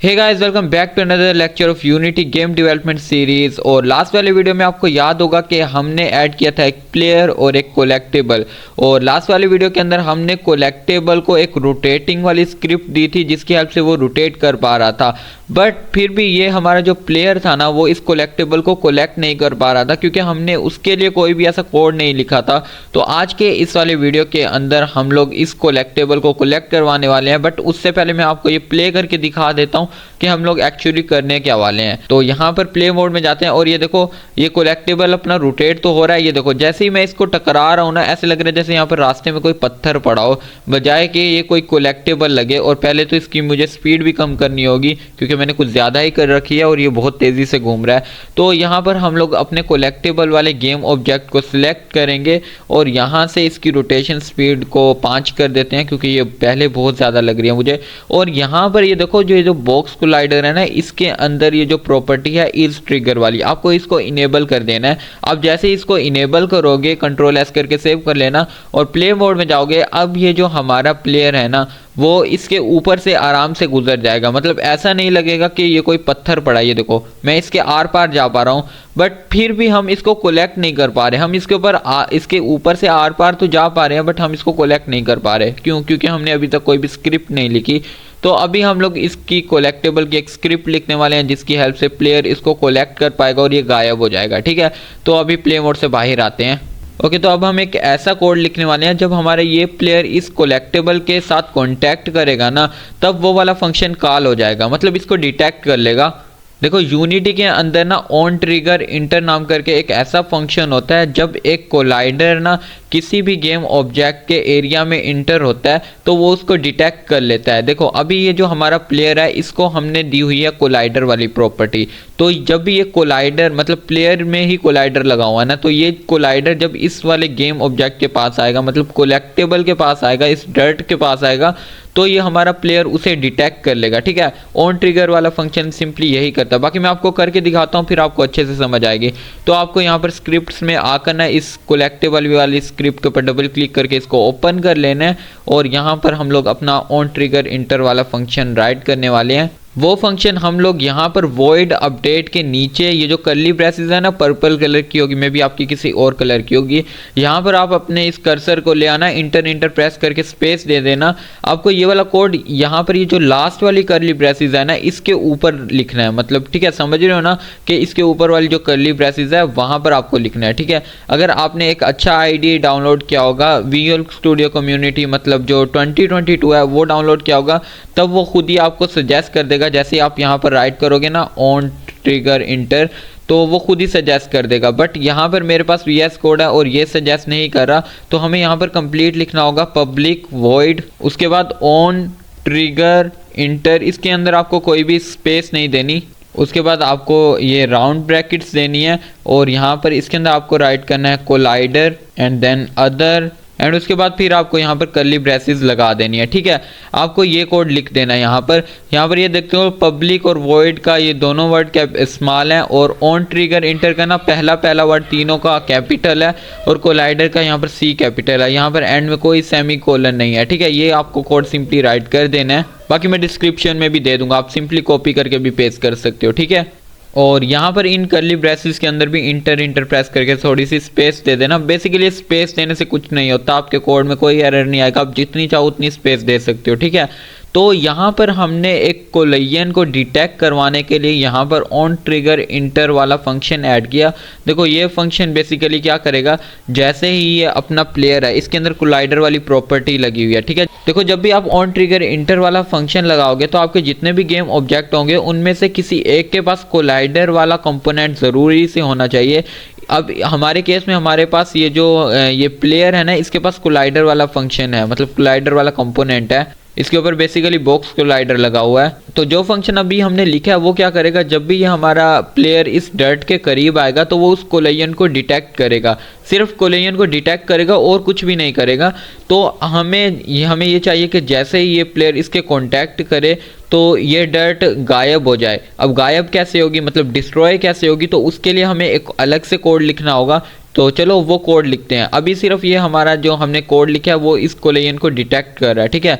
Hey guys, welcome back to another lecture of Unity game development series. और last वाले video में आपको याद होगा कि हमने ऐड किया था एक प्लेयर और एक कोलेक्टेबल। और लास्ट वाले वीडियो के अंदर हमने कोलेक्टेबल को एक रोटेटिंग वाली स्क्रिप्ट दी थी जिसकी हेल्प से वो रोटेट कर पा रहा था। बट फिर भी ये हमारा जो प्लेयर था ना, वो इस कोलेक्टेबल को कोलेक्ट नहीं कर पा रहा था क्योंकि हमने उसके लिए कोई भी ऐसा कोड नहीं लिखा था। तो आज के इस वाले वीडियो के अंदर हम लोग इस कोलेक्टेबल को कोलेक्ट करवाने वाले हैं। बट उससे पहले मैं आपको ये प्ले करके दिखा देता हूँ कि हम लोग एक्चुअली करने क्या वाले हैं। तो यहाँ पर प्ले मोड में जाते हैं और ये देखो, ये कोलेक्टेबल अपना रोटेट तो हो रहा है। ये देखो, जैसे ही मैं इसको टकरा रहा हूँ ना, ऐसे लग रहा है जैसे यहाँ पर रास्ते में कोई पत्थर पड़ा हो, बजाय कि ये कोई कोलेक्टेबल लगे। और पहले तो इसकी मुझे स्पीड भी कम करनी होगी क्योंकि मैंने कुछ ज़्यादा ही कर रखी है और ये बहुत तेज़ी से घूम रहा है। तो यहाँ पर हम लोग अपने कोलेक्टेबल वाले गेम ऑब्जेक्ट को सिलेक्ट करेंगे और यहाँ से इसकी रोटेशन स्पीड को 5 कर देते हैं क्योंकि ये पहले बहुत ज़्यादा लग रही है मुझे। और यहाँ पर ये देखो, जो बॉक्स कोलाइडर है ना, इसके अंदर ये जो प्रॉपर्टी है इज ट्रिगर वाली, आपको इसको इनेबल कर देना है। अब जैसे ही इसको इनेबल करोगे, कंट्रोल एस करके सेव कर लेना और प्ले मोड में जाओगे। अब ये जो हमारा प्लेयर है ना, वो इसके ऊपर से आराम से गुजर जाएगा। मतलब ऐसा नहीं लगेगा कि ये कोई पत्थर पड़ा है। ये देखो, मैं इसके आर पार जा पा रहा हूँ बट फिर भी हम इसको कोलेक्ट नहीं कर पा रहे। हम इसके ऊपर से आर पार तो जा पा रहे हैं बट हम इसको कोलेक्ट नहीं कर पा रहे। क्यों? क्योंकि हमने अभी तक कोई भी स्क्रिप्ट नहीं लिखी। तो अभी हम लोग इसकी कोलेक्टेबल की एक स्क्रिप्ट लिखने वाले हैं जिसकी हेल्प से प्लेयर इसको कोलेक्ट कर पाएगा और ये गायब हो जाएगा। ठीक है, तो अभी प्ले मोड से बाहर आते हैं। ओके, तो अब हम एक ऐसा कोड लिखने वाले हैं, जब हमारे ये प्लेयर इस कोलेक्टेबल के साथ कांटेक्ट करेगा ना, तब वो वाला फंक्शन कॉल हो जाएगा। मतलब इसको डिटेक्ट कर लेगा। देखो, यूनिटी के अंदर ना ऑन ट्रिगर इंटर नाम करके एक ऐसा फंक्शन होता है, जब एक कोलाइडर ना किसी भी गेम ऑब्जेक्ट के एरिया में इंटर होता है तो वो उसको डिटेक्ट कर लेता है। देखो, अभी ये जो हमारा प्लेयर है, इसको हमने दी हुई है कोलाइडर वाली प्रॉपर्टी। तो जब भी ये कोलाइडर, मतलब प्लेयर में ही कोलाइडर लगा हुआ है ना, तो ये कोलाइडर जब इस वाले गेम ऑब्जेक्ट के पास आएगा, मतलब कोलेक्टेबल के पास आएगा, इस डर्ट के पास आएगा, तो ये हमारा प्लेयर उसे डिटेक्ट कर लेगा। ठीक है, ऑन ट्रिगर वाला फंक्शन सिंपली यही करता है। बाकी मैं आपको करके दिखाता हूँ, फिर आपको अच्छे से समझ आएगी। तो आपको यहाँ पर स्क्रिप्ट्स में आकर ना इस कोलेक्टेबल वाली स्क्रिप्ट के ऊपर डबल क्लिक करके इसको ओपन कर लेना है और यहाँ पर हम लोग अपना ऑन ट्रिगर इंटर वाला फंक्शन राइट करने वाले हैं। वो फंक्शन हम लोग यहाँ पर वॉइड अपडेट के नीचे, ये जो कर्ली ब्रेसेस है ना, पर्पल कलर की होगी, मे बी आपकी किसी और कलर की होगी, यहाँ पर आप अपने इस कर्सर को ले आना, इंटर प्रेस करके स्पेस दे देना। आपको ये वाला कोड यहाँ पर, ये जो लास्ट वाली कर्ली ब्रेसेस है ना, इसके ऊपर लिखना है। मतलब ठीक है, समझ रहे हो ना कि इसके ऊपर वाली जो कर्ली ब्रेसेस है वहाँ पर आपको लिखना है। ठीक है, अगर आपने एक अच्छा आईडी डाउनलोड किया होगा, विजुअल स्टूडियो कम्युनिटी, मतलब जो 2022 है, वो डाउनलोड किया होगा, तब वो खुद ही आपको सजेस्ट कर देगा। जैसे आप यहाँ पर राइट करोगे ना ऑन ट्रिगर इंटर, तो वो खुद ही सजेस्ट कर देगा। बट यहाँ पर मेरे पास VS कोड है और ये सजेस्ट नहीं कर रहा, तो हमें यहाँ पर कंप्लीट लिखना होगा पब्लिक वॉइड, उसके बाद ऑन ट्रिगर इंटर। इसके अंदर आपको कोई भी स्पेस नहीं देनी, उसके बाद आपको ये राउंड ब्रैकेट्स देनी है और यहाँ पर इसके अंदर आपको राइट करना है collider and then other, and उसके बाद फिर आपको यहाँ पर कर्ली ब्रेसेस लगा देनी है। ठीक है, आपको ये कोड लिख देना है यहाँ पर ये देखते हो, पब्लिक और वॉइड का ये दोनों वर्ड स्मॉल है और ऑन ट्रिगर इंटर का ना पहला वर्ड तीनों का कैपिटल है और कोलाइडर का यहाँ पर C कैपिटल है। यहाँ पर एंड में कोई सेमी कोलन नहीं है। ठीक है, ये आपको कोड सिंपली राइट कर देना है। बाकी मैं डिस्क्रिप्शन में भी दे दूंगा, आप सिंपली कॉपी करके भी पेस्ट कर सकते हो। ठीक है, और यहाँ पर इन कर्ली ब्रेसेस के अंदर भी इंटर प्रेस करके थोड़ी सी स्पेस दे देना। बेसिकली स्पेस देने से कुछ नहीं होता, आपके कोड में कोई एरर नहीं आएगा, आप जितनी चाहो उतनी स्पेस दे सकते हो। ठीक है, तो यहाँ पर हमने एक कोलिजन को डिटेक्ट करवाने के लिए यहाँ पर ऑन ट्रिगर इंटर वाला फंक्शन ऐड किया। देखो, ये फंक्शन बेसिकली क्या करेगा, जैसे ही ये अपना प्लेयर है, इसके अंदर कोलाइडर वाली प्रॉपर्टी लगी हुई है। ठीक है, देखो, जब भी आप ऑन ट्रिगर इंटर वाला फंक्शन लगाओगे तो आपके जितने भी गेम ऑब्जेक्ट होंगे उनमें से किसी एक के पास कोलाइडर वाला कंपोनेंट ज़रूरी से होना चाहिए। अब हमारे केस में हमारे पास ये प्लेयर है ना, इसके पास कोलाइडर वाला फंक्शन है, मतलब कोलाइडर वाला कंपोनेंट है, इसके ऊपर बेसिकली बॉक्स कोलाइडर लगा हुआ है। तो जो फंक्शन अभी हमने लिखा है वो क्या करेगा, जब भी ये हमारा प्लेयर इस डर्ट के करीब आएगा तो वो उस कोलिजन को डिटेक्ट करेगा, सिर्फ कोलिजन को डिटेक्ट करेगा और कुछ भी नहीं करेगा। तो हमें ये चाहिए कि जैसे ही ये प्लेयर इसके कांटेक्ट करे तो ये डर्ट गायब हो जाए। अब गायब कैसे होगी, मतलब डिस्ट्रॉय कैसे होगी, तो उसके लिए हमें एक अलग से कोड लिखना होगा। तो चलो वो कोड लिखते हैं। अभी सिर्फ ये हमारा जो हमने कोड लिखा है वो इस कोलिजन को डिटेक्ट कर रहा है। ठीक है,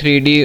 3D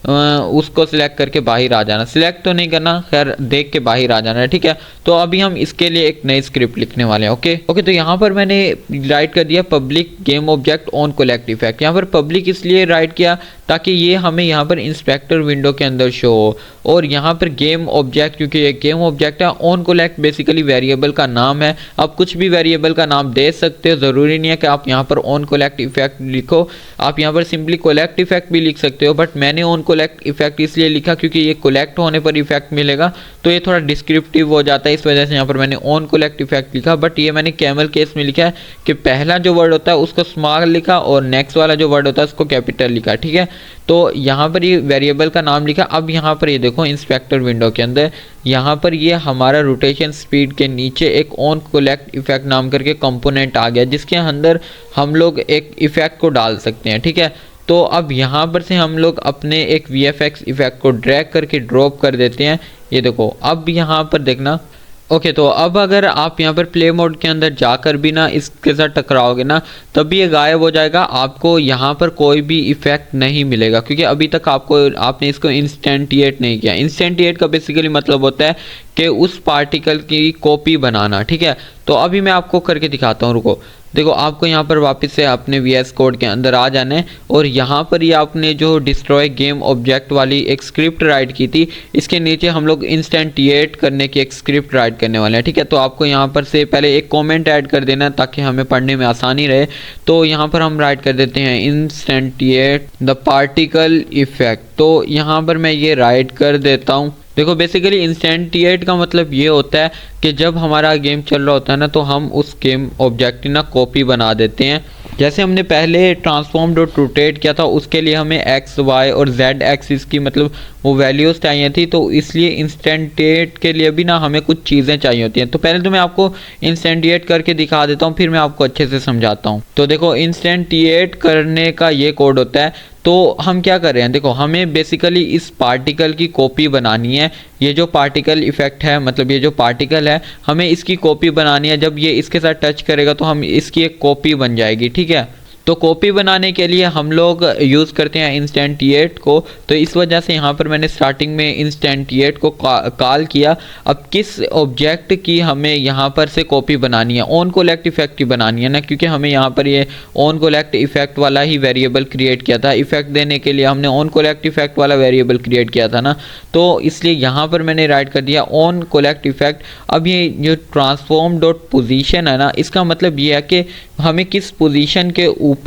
उसको सिलेक्ट करके बाहर आ जाना, सिलेक्ट तो नहीं करना, खैर देख के बाहर आ जाना है, ठीक है। तो अभी हम इसके लिए एक नई स्क्रिप्ट लिखने वाले हैं। ओके, तो यहाँ पर मैंने राइट कर दिया public game object on collect effect. यहाँ पर पब्लिक इसलिए राइट किया ताकि ये हमें यहाँ पर इंस्पेक्टर विंडो के अंदर शो हो, और यहाँ पर गेम ऑब्जेक्ट क्योंकि ये गेम ऑब्जेक्ट है, ऑन कोलेक्ट बेसिकली वेरिएबल का नाम है। आप कुछ भी वेरिएबल का नाम दे सकते हो, ज़रूरी नहीं है कि आप यहाँ पर ऑन कोलेक्ट इफेक्ट लिखो, आप यहाँ पर सिंपली कोलेक्ट इफेक्ट भी लिख सकते हो, बट मैंने ऑन कोलेक्ट इफेक्ट इसलिए लिखा क्योंकि ये कोलेक्ट होने पर इफेक्ट मिलेगा, तो ये थोड़ा डिस्क्रिप्टिव हो जाता है, इस वजह से यहाँ पर मैंने ऑन कोलेक्ट इफेक्ट लिखा। बट ये मैंने कैमल केस में लिखा है कि पहला जो वर्ड होता है उसको स्मॉल लिखा और नेक्स्ट वाला जो वर्ड होता है उसको कैपिटल लिखा, ठीक है। तो यहाँ पर ये वेरिएबल का नाम लिखा। अब यहाँ पर ये देखो इंस्पेक्टर विंडो के अंदर यहाँ पर ये हमारा रोटेशन स्पीड के नीचे एक ऑन कोलेक्ट इफेक्ट नाम करके कंपोनेंट आ गया, जिसके अंदर हम लोग एक इफेक्ट को डाल सकते हैं, ठीक है। तो अब यहाँ पर से हम लोग अपने एक VFX इफेक्ट को ड्रैग करके ड्रॉप कर देते हैं। ये देखो अब यहाँ पर देखना। ओके, तो अब अगर आप यहाँ पर प्ले मोड के अंदर जाकर भी ना इसके साथ टकराओगे ना, तब भी ये गायब हो जाएगा, आपको यहाँ पर कोई भी इफेक्ट नहीं मिलेगा, क्योंकि अभी तक आपने इसको इंस्टेंटिएट नहीं किया। इंस्टेंटिएट का बेसिकली मतलब होता है कि उस पार्टिकल की कॉपी बनाना, ठीक है। तो अभी मैं आपको करके दिखाता हूँ, रुको। देखो आपको यहाँ पर वापस से अपने VS कोड के अंदर आ जाना है, और यहाँ पर ये आपने जो डिस्ट्रॉय गेम ऑब्जेक्ट वाली एक स्क्रिप्ट राइट की थी, इसके नीचे हम लोग इंस्टेंटिएट करने की एक स्क्रिप्ट राइट करने वाले हैं, ठीक है। तो आपको यहाँ पर से पहले एक कमेंट ऐड कर देना है ताकि हमें पढ़ने में आसानी रहे। तो यहाँ पर हम राइट कर देते हैं इंस्टेंटिएट द पार्टिकल इफेक्ट। तो यहाँ पर मैं ये राइट कर देता हूँ। देखो बेसिकली इंस्टेंटिएट का मतलब ये होता है कि जब हमारा गेम चल रहा होता है ना, तो हम उस गेम ऑब्जेक्ट की ना कॉपी बना देते हैं। जैसे हमने पहले ट्रांसफॉर्म डॉट रोटेट किया था, उसके लिए हमें एक्स वाई और जेड एक्सिस की मतलब वो वैल्यूज़ चाहिए थी, तो इसलिए इंस्टेंटिएट के लिए भी ना हमें कुछ चीज़ें चाहिए होती हैं। तो पहले तो मैं आपको इंस्टेंटिएट करके दिखा देता हूँ, फिर मैं आपको अच्छे से समझाता हूँ। तो देखो इंस्टेंटिएट करने का ये कोड होता है। तो हम क्या कर रहे हैं, देखो हमें बेसिकली इस पार्टिकल की कॉपी बनानी है। ये जो पार्टिकल इफेक्ट है, मतलब ये जो पार्टिकल है, हमें इसकी कॉपी बनानी है। जब ये इसके साथ टच करेगा तो हम इसकी एक कॉपी बन जाएगी, ठीक है। तो कॉपी बनाने के लिए हम लोग यूज़ करते हैं इंस्टेंटिएट को, तो इस वजह से यहाँ पर मैंने स्टार्टिंग में इंस्टेंटिएट को कॉल किया। अब किस ऑब्जेक्ट की हमें यहाँ पर से कॉपी बनानी है, ऑन कोलेक्ट इफेक्ट की बनानी है ना, क्योंकि हमें यहाँ पर ये ऑन कोलेक्ट इफेक्ट वाला ही वेरिएबल क्रिएट किया था। इफेक्ट देने के लिए हमने ऑन कोलेक्ट इफेक्ट वाला वेरिएबल क्रिएट किया था ना, तो इसलिए यहाँ पर मैंने राइट कर दिया ऑन कोलेक्ट इफेक्ट। अब ये जो ट्रांसफॉर्म डॉट पोजीशन है ना, इसका मतलब ये है कि हमें किस पोजीशन के ऊपर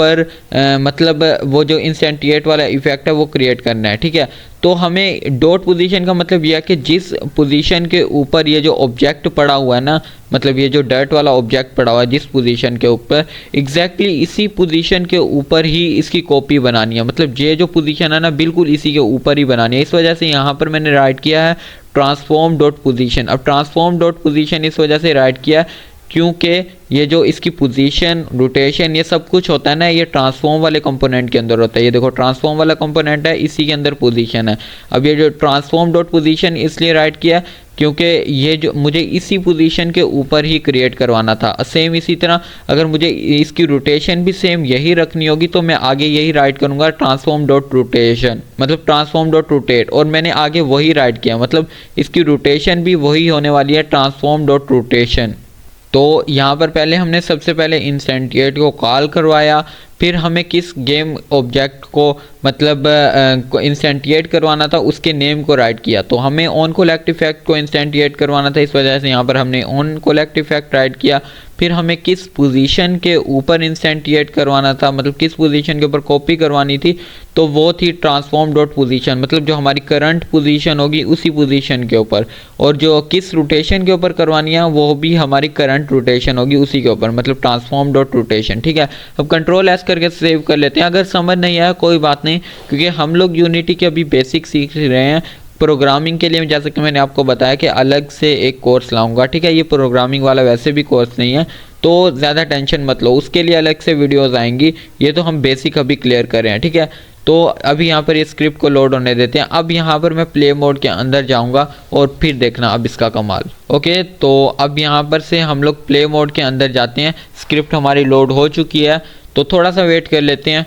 मतलब वो जो इंस्टेंटिएट वाला इफेक्ट है वो क्रिएट करना है, ठीक है। तो हमें डॉट पोजीशन का मतलब यह है कि जिस पोजीशन के ऊपर ये जो ऑब्जेक्ट पड़ा हुआ है ना, मतलब ये जो डर्ट वाला ऑब्जेक्ट पड़ा हुआ है जिस पोजीशन के ऊपर, एग्जैक्टली इसी पोजीशन के ऊपर ही इसकी कॉपी बनानी है। मतलब ये जो पोजीशन है ना, बिल्कुल इसी के ऊपर ही बनानी है। इस वजह से यहाँ पर मैंने राइट किया है ट्रांसफॉर्म डॉट पोजीशन। अब ट्रांसफॉर्म डॉट पोजीशन इस वजह से राइट किया क्योंकि ये जो इसकी पोजीशन, रोटेशन, ये सब कुछ होता है ना, ये ट्रांसफॉर्म वाले कंपोनेंट के अंदर होता है। ये देखो ट्रांसफॉर्म वाला कंपोनेंट है, इसी के अंदर पोजीशन है। अब ये जो ट्रांसफॉर्म डॉट पोजीशन इसलिए राइट किया क्योंकि ये जो मुझे इसी पोजीशन के ऊपर ही क्रिएट करवाना था। सेम इसी तरह अगर मुझे इसकी रोटेशन भी सेम यही रखनी होगी तो मैं आगे यही राइट करूँगा ट्रांसफॉर्म डॉट रोटेशन, मतलब ट्रांसफॉर्म डॉट रोटेट, और मैंने आगे वही राइट किया, मतलब इसकी रोटेशन भी वही होने वाली है ट्रांसफॉर्म डॉट रोटेशन। तो यहाँ पर पहले हमने सबसे पहले इंस्टेंटिएट को कॉल करवाया, फिर हमें किस गेम ऑब्जेक्ट को मतलब इंस्टेंटिएट करवाना था उसके नेम को राइट किया। तो हमें ऑन कोलेक्ट इफेक्ट को इंस्टेंटिएट करवाना था, इस वजह से यहाँ पर हमने ऑन कोलेक्ट इफेक्ट राइट किया। फिर हमें किस पोजीशन के ऊपर इंस्टेंटिएट करवाना था, मतलब किस पोजीशन के ऊपर कॉपी करवानी थी, तो वो थी ट्रांसफॉर्म डॉट पोजीशन, मतलब जो हमारी करंट पोजीशन होगी उसी पोजीशन के ऊपर। और जो किस रोटेशन के ऊपर करवानी है वो भी हमारी करंट रोटेशन होगी उसी के ऊपर, मतलब ट्रांसफॉर्म डॉट रोटेशन, ठीक है। अब कंट्रोल एस करके सेव कर लेते हैं। अगर समझ नहीं आया कोई बात नहीं, क्योंकि हम लोग यूनिटी के अभी बेसिक सीख रहे हैं। प्रोग्रामिंग के लिए जैसे कि मैंने आपको बताया कि अलग से एक कोर्स लाऊंगा, ठीक है। ये प्रोग्रामिंग वाला वैसे भी कोर्स नहीं है, तो ज़्यादा टेंशन मत लो, उसके लिए अलग से वीडियोस आएंगी। ये तो हम बेसिक अभी क्लियर कर रहे हैं, ठीक है। तो अभी यहाँ पर ये स्क्रिप्ट को लोड होने देते हैं। अब यहाँ पर मैं प्ले मोड के अंदर जाऊँगा और फिर देखना अब इसका कमाल। ओके, तो अब यहाँ पर से हम लोग प्ले मोड के अंदर जाते हैं। स्क्रिप्ट हमारी लोड हो चुकी है, तो थोड़ा सा वेट कर लेते हैं।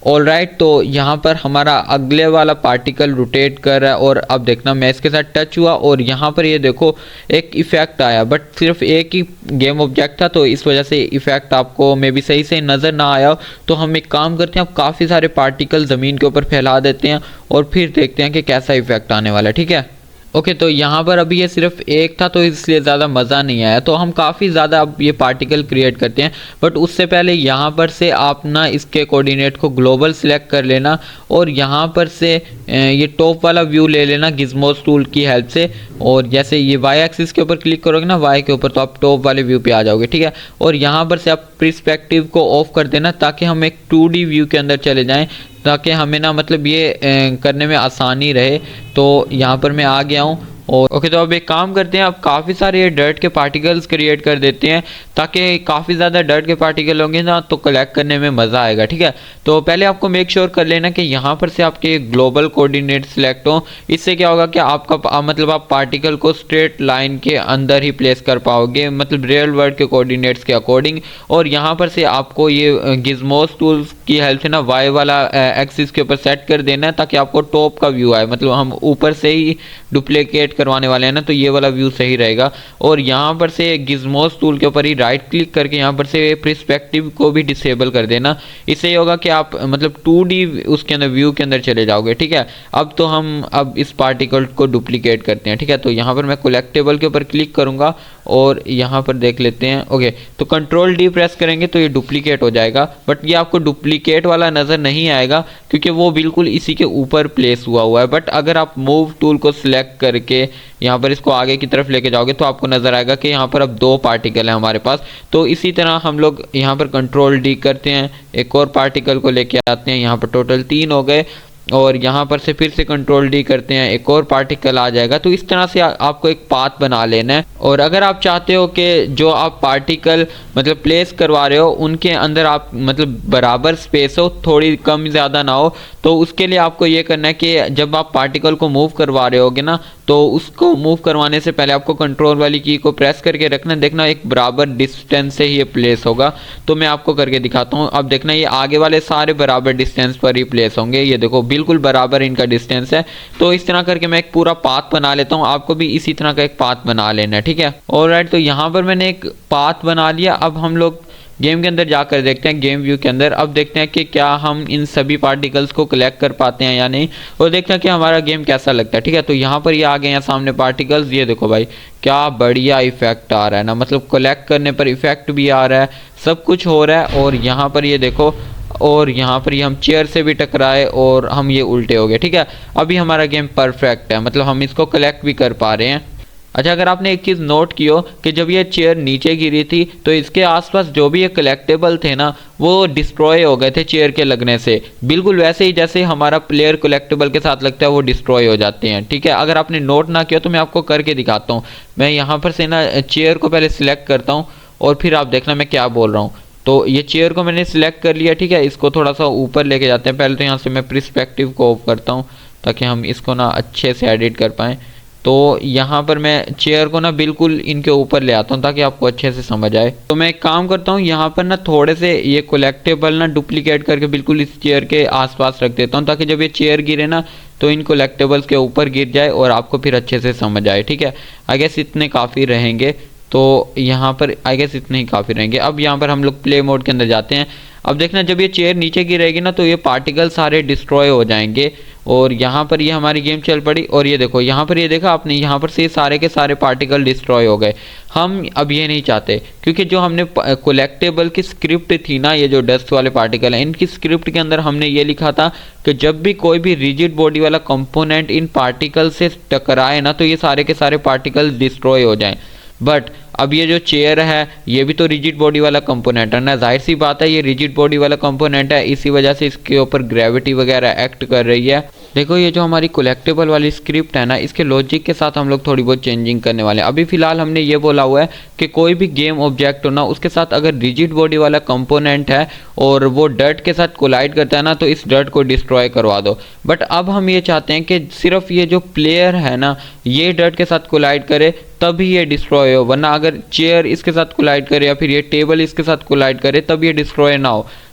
ऑल राइट, तो यहाँ पर हमारा अगले वाला पार्टिकल रोटेट कर रहा है और अब देखना मैं इसके साथ टच हुआ और यहाँ पर ये देखो एक इफेक्ट आया, बट सिर्फ एक ही गेम ऑब्जेक्ट था तो इस वजह से इफेक्ट आपको मे बी सही से नज़र ना आया हो। तो हम एक काम करते हैं, अब काफ़ी सारे पार्टिकल ज़मीन के ऊपर फैला देते हैं और फिर देखते हैं कि कैसा इफेक्ट आने वाला है। ठीक है, ओके तो यहाँ पर अभी ये सिर्फ एक था तो इसलिए ज़्यादा मज़ा नहीं आया, तो हम काफ़ी ज़्यादा अब ये पार्टिकल क्रिएट करते हैं। बट उससे पहले यहाँ पर से आप ना इसके कोऑर्डिनेट को ग्लोबल सिलेक्ट कर लेना और यहाँ पर से ये टॉप वाला व्यू ले लेना गिज़मोस टूल की हेल्प से। और जैसे ये वाई एक्सिस के ऊपर क्लिक करोगे ना, वाई के ऊपर, तो आप टॉप वाले व्यू पे आ जाओगे। ठीक है, और यहाँ पर से आप पर्सपेक्टिव को ऑफ कर देना ताकि हम एक 2D व्यू के अंदर चले जाएं, ताकि हमें ना मतलब ये करने में आसानी रहे। तो यहाँ पर मैं आ गया हूँ और ओके, तो अब एक काम करते हैं, अब काफ़ी सारे ये डर्ट के पार्टिकल्स क्रिएट कर देते हैं ताकि काफ़ी ज़्यादा डर्ट के पार्टिकल होंगे ना तो कलेक्ट करने में मज़ा आएगा। ठीक है, तो पहले आपको मेक श्योर कर लेना कि यहाँ पर से आपके ग्लोबल कोऑर्डिनेट सिलेक्ट हो। इससे क्या होगा कि आपका मतलब आप पार्टिकल को स्ट्रेट लाइन के अंदर ही प्लेस कर पाओगे, मतलब रियल वर्ल्ड के कोऑर्डिनेट्स के अकॉर्डिंग। और यहाँ पर से आपको ये गिज़मोस टूल्स की हेल्प से ना वाई वाला एक्सिस के ऊपर सेट कर देना है ताकि आपको टॉप का व्यू आए, मतलब हम ऊपर से ही डुप्लीकेट करवाने वाले हैं ना, तो ये वाला व्यू सही रहेगा। और यहाँ पर से गिज़मोस टूल के ऊपर ही राइट क्लिक करके यहाँ पर से पर्सपेक्टिव को भी डिसेबल कर देना। इससे ये होगा कि आप मतलब 2D उसके अंदर व्यू के अंदर चले जाओगे। ठीक है, अब तो हम अब इस पार्टिकल को डुप्लीकेट करते हैं। ठीक है, तो यहाँ पर मैं कलेक्टेबल के ऊपर क्लिक करूँगा और यहाँ पर देख लेते हैं। ओके, तो कंट्रोल डी प्रेस करेंगे तो ये डुप्लीकेट हो जाएगा, बट ये आपको डुप्लीकेट वाला नज़र नहीं आएगा क्योंकि वो बिल्कुल इसी के ऊपर प्लेस हुआ है। बट अगर आप मूव टूल को सिलेक्ट करके यहाँ पर इसको आगे की तरफ लेके जाओगे तो आपको नज़र आएगा कि यहाँ पर अब 2 पार्टिकल हैं हमारे पास। तो इसी तरह हम लोग यहाँ पर कंट्रोल डी करते हैं, एक और पार्टिकल को लेके आते हैं, यहाँ पर टोटल 3 हो गए। और यहाँ पर से फिर से कंट्रोल डी करते हैं, एक और पार्टिकल आ जाएगा। तो इस तरह से आपको एक पाथ बना लेना है। और अगर आप चाहते हो कि जो आप पार्टिकल मतलब प्लेस करवा रहे हो उनके अंदर आप मतलब बराबर स्पेस हो, थोड़ी कम ज़्यादा ना हो, तो उसके लिए आपको ये करना है कि जब आप पार्टिकल को मूव करवा रहे होगे ना, तो उसको मूव करवाने से पहले आपको कंट्रोल वाली की को प्रेस करके रखना, देखना एक बराबर डिस्टेंस से ही ये प्लेस होगा। तो मैं आपको करके दिखाता हूँ। अब देखना ये आगे वाले सारे बराबर डिस्टेंस पर ही प्लेस होंगे, ये देखो बिल्कुल बराबर इनका डिस्टेंस है। तो इस तरह करके मैं एक पूरा पाथ बना लेता हूँ, आपको भी इसी तरह का एक पाथ बना लेना है। ठीक है, ऑलराइट, तो यहाँ पर मैंने एक पाथ बना लिया। अब हम लोग गेम के अंदर जाकर देखते हैं, गेम व्यू के अंदर। अब देखते हैं कि क्या हम इन सभी पार्टिकल्स को कलेक्ट कर पाते हैं या नहीं, और देखते हैं कि हमारा गेम कैसा लगता है। ठीक है, तो यहाँ पर ये आ गए हैं सामने पार्टिकल्स। ये देखो भाई क्या बढ़िया इफेक्ट आ रहा है ना, मतलब कलेक्ट करने पर इफेक्ट भी आ रहा है, सब कुछ हो रहा है। और यहाँ पर ये देखो, और यहाँ पर ये हम चेयर से भी टकराए और हम ये उल्टे हो गए। ठीक है, अभी हमारा गेम परफेक्ट है, मतलब हम इसको कलेक्ट भी कर पा रहे हैं। अच्छा, अगर आपने एक चीज़ नोट की हो कि जब ये चेयर नीचे गिरी थी तो इसके आसपास जो भी ये कलेक्टेबल थे ना वो डिस्ट्रॉय हो गए थे चेयर के लगने से, बिल्कुल वैसे ही जैसे हमारा प्लेयर कलेक्टेबल के साथ लगता है वो डिस्ट्रॉय हो जाते हैं। ठीक है, अगर आपने नोट ना किया तो मैं आपको करके दिखाता हूँ। मैं यहाँ पर से ना चेयर को पहले सिलेक्ट करता हूँ और फिर आप देखना मैं क्या बोल रहा हूँ। तो ये चेयर को मैंने सिलेक्ट कर लिया। ठीक है, इसको थोड़ा सा ऊपर लेके जाते हैं। पहले तो यहाँ से मैं पर्सपेक्टिव को ऑफ करता हूँ ताकि हम इसको ना अच्छे से एडिट कर पाएँ। तो यहाँ पर मैं चेयर को ना बिल्कुल इनके ऊपर ले आता हूँ ताकि आपको अच्छे से समझ आए। तो मैं एक काम करता हूँ, यहाँ पर ना थोड़े से ये कलेक्टेबल ना डुप्लीकेट करके बिल्कुल इस चेयर के आसपास रख देता हूँ ताकि जब ये चेयर गिरे ना तो इन कलेक्टेबल्स के ऊपर गिर जाए और आपको फिर अच्छे से समझ आए। ठीक है, आई गेस इतने काफ़ी रहेंगे। तो यहाँ पर आई गेस इतने ही काफ़ी रहेंगे। अब यहाँ पर हम लोग प्ले मोड के अंदर जाते हैं। अब देखना जब ये चेयर नीचे गिरेगी ना तो ये पार्टिकल सारे डिस्ट्रॉय हो जाएंगे और यहाँ पर ये हमारी गेम चल पड़ी। और ये देखो यहाँ पर ये देखा आपने, यहाँ पर से ये सारे के सारे पार्टिकल डिस्ट्रॉय हो गए। हम अब ये नहीं चाहते क्योंकि जो हमने कलेक्टेबल की स्क्रिप्ट थी ना, ये जो डस्ट वाले पार्टिकल हैं इनकी स्क्रिप्ट के अंदर हमने ये लिखा था कि जब भी कोई भी रिजिड बॉडी वाला कंपोनेंट इन पार्टिकल से टकराए ना तो ये सारे के सारे पार्टिकल डिस्ट्रॉय हो जाएं। बट अब ये जो चेयर है ये भी तो रिजिड बॉडी वाला कंपोनेंट है ना, जाहिर सी बात है ये रिजिड बॉडी वाला कंपोनेंट है, इसी वजह से इसके ऊपर ग्रेविटी वगैरह एक्ट कर रही है। देखो ये जो हमारी कलेक्टेबल वाली स्क्रिप्ट है ना, इसके लॉजिक के साथ हम लोग थोड़ी बहुत चेंजिंग करने वाले हैं। अभी फिलहाल हमने ये बोला हुआ है कि कोई भी गेम ऑब्जेक्ट हो ना उसके साथ अगर रिजिड बॉडी वाला कंपोनेंट है और वो डर्ट के साथ कोलाइड करता है ना तो इस डर्ट को डिस्ट्रॉय करवा दो। बट अब हम ये चाहते हैं कि सिर्फ ये जो प्लेयर है ना ये डर्ट के साथ कोलाइड करे तभी ये डिस्ट्रॉय हो, वरना अगर चेयर इसके साथ कोलाइड करे या फिर ये टेबल इसके साथ कोलाइड करे तब ये डिस्ट्रॉय ना हो।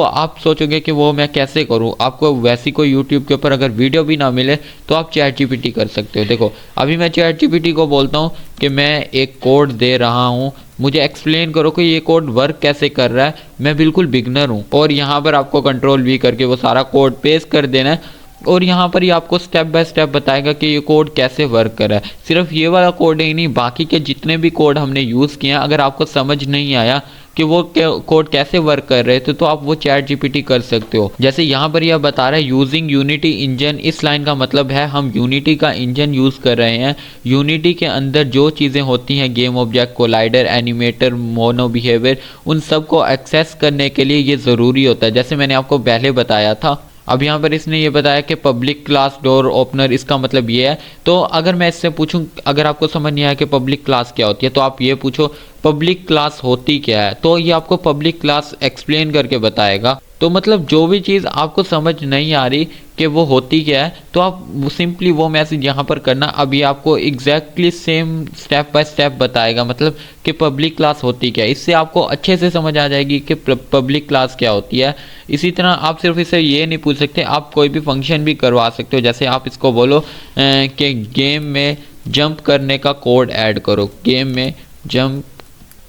आप सोचोगे कि वो मैं कैसे करूं। आपको वैसी कोई यूट्यूब के ऊपर अगर वीडियो भी ना मिले तो आप चैट जीपीटी कर सकते हो। देखो अभी मैं चैट जीपीटी को बोलता हूं कि मैं एक कोड दे रहा हूं, मुझे एक्सप्लेन करो कि ये कोड वर्क कैसे कर रहा है, मैं बिल्कुल बिगनर हूं। और यहाँ पर आपको कंट्रोल वी करके वो सारा कोड पेस्ट कर देना है और यहाँ पर ही आपको स्टेप बाय स्टेप बताएगा कि ये कोड कैसे वर्क कर रहा है। सिर्फ ये वाला कोड ही नहीं, बाकी के जितने भी कोड हमने यूज़ किए हैं, अगर आपको समझ नहीं आया कि वो कोड कैसे वर्क कर रहे थे तो आप वो चैट जीपीटी कर सकते हो। जैसे यहाँ पर यह बता रहा है यूजिंग यूनिटी इंजन, इस लाइन का मतलब है हम यूनिटी का इंजन यूज़ कर रहे हैं। यूनिटी के अंदर जो चीज़ें होती हैं, game object, collider, animator, mono behaviour, उन सब को एक्सेस करने के लिए ये ज़रूरी होता है, जैसे मैंने आपको पहले बताया था। अब यहाँ पर इसने ये बताया कि पब्लिक क्लास डोर ओपनर, इसका मतलब ये है। तो अगर मैं इससे पूछूं, अगर आपको समझ नहीं आया कि पब्लिक क्लास क्या होती है, तो आप ये पूछो पब्लिक क्लास होती क्या है, तो ये आपको पब्लिक क्लास एक्सप्लेन करके बताएगा। तो मतलब जो भी चीज़ आपको समझ नहीं आ रही कि वो होती क्या है, तो आप सिंपली वो मैसेज यहाँ पर करना। अभी आपको exactly same step by step बताएगा, मतलब कि पब्लिक क्लास होती क्या है। इससे आपको अच्छे से समझ आ जाएगी कि पब्लिक क्लास क्या होती है। इसी तरह आप सिर्फ इससे ये नहीं पूछ सकते, आप कोई भी फंक्शन भी करवा सकते हो। जैसे आप इसको बोलो कि गेम में जंप करने का कोड ऐड करो, गेम में जंप,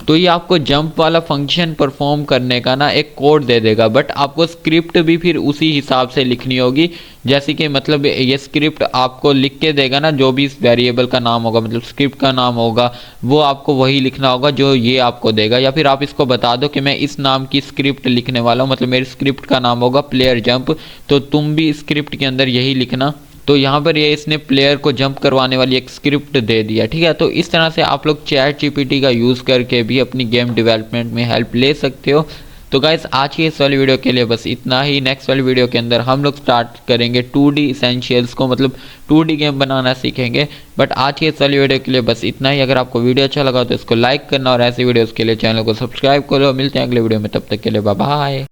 तो ये आपको जंप वाला फंक्शन परफॉर्म करने का ना एक कोड दे देगा, बट आपको स्क्रिप्ट भी फिर उसी हिसाब से लिखनी होगी। जैसे कि मतलब ये स्क्रिप्ट आपको लिख के देगा ना, जो भी इस वेरिएबल का नाम होगा, मतलब स्क्रिप्ट का नाम होगा, वो आपको वही लिखना होगा जो ये आपको देगा। या फिर आप इसको बता दो कि मैं इस नाम की स्क्रिप्ट लिखने वाला हूँ, मतलब मेरी स्क्रिप्ट का नाम होगा प्लेयर जंप, तो तुम भी स्क्रिप्ट के अंदर यही लिखना। तो यहाँ पर ये इसने प्लेयर को जंप करवाने वाली एक स्क्रिप्ट दे दिया, ठीक है। तो इस तरह से आप लोग चैट जीपीटी का यूज़ करके भी अपनी गेम डेवलपमेंट में हेल्प ले सकते हो। तो गाइस आज की इस वाली वीडियो के लिए बस इतना ही। नेक्स्ट वाली वीडियो के अंदर हम लोग स्टार्ट करेंगे 2D इसेंशियल्स को, मतलब 2D गेम बनाना सीखेंगे। बट आज की इस वाली वीडियो के लिए बस इतना ही। अगर आपको वीडियो अच्छा लगा तो इसको लाइक करना और ऐसी वीडियोज़ के लिए चैनल को सब्सक्राइब करो। मिलते हैं अगले वीडियो में, तब तक के लिए बाय बाय।